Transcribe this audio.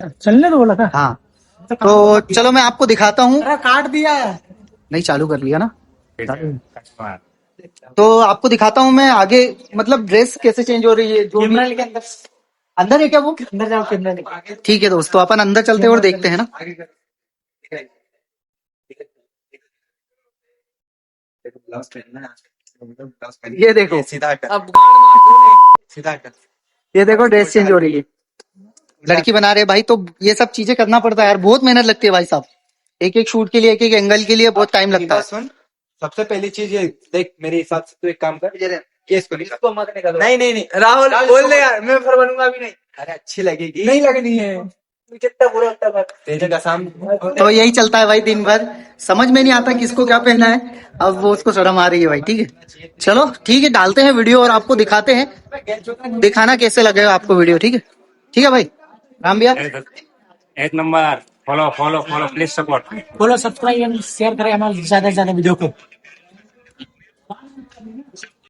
चलने तो बोला था। हाँ तो चलो मैं आपको दिखाता हूँ। अरे काट दिया। नहीं चालू कर लिया ना। तो आपको दिखाता हूँ मैं आगे, मतलब ड्रेस कैसे चेंज हो रही है जो भी। कैमरा लेके अंदर अंदर है क्या वो? अंदर जाओ, कैमरा लेके। ठीक है दोस्तों, अपन अंदर चलते हैं और देखते हैं ना। ये देखो सीधा कर। अब सीधा कर। ये देखो ड्रेस चेंज हो रही है, लड़की बना रहे भाई। तो ये सब चीजें करना पड़ता है यार, बहुत मेहनत लगती है भाई साहब। एक एक शूट के लिए, एक एक एंगल के लिए बहुत टाइम लगता है। सुन, सबसे पहली चीज ये देख, मेरे हिसाब से तू एक काम कर, ये इसको मत निकालो। नहीं नहीं नहीं राहुल बोल दे यार, मैं फिर बनूंगा भी नहीं। अरे अच्छी लगेगी। नहीं लगनी है, कितना बुरा लगता है तेरी कसम। तो यही चलता है भाई दिन भर, समझ में नहीं आता किसको क्या पहना है। अब वो उसको शर्म आ रही है भाई। ठीक है चलो ठीक है, डालते हैं वीडियो और आपको दिखाते हैं, दिखाना कैसे लगेगा आपको वीडियो। ठीक है भाई राम भैया। एक number. Follow follow follow please support. बोलो सब्सक्राइब एंड शेयर करें हमारे ज्यादा से ज्यादा वीडियो को।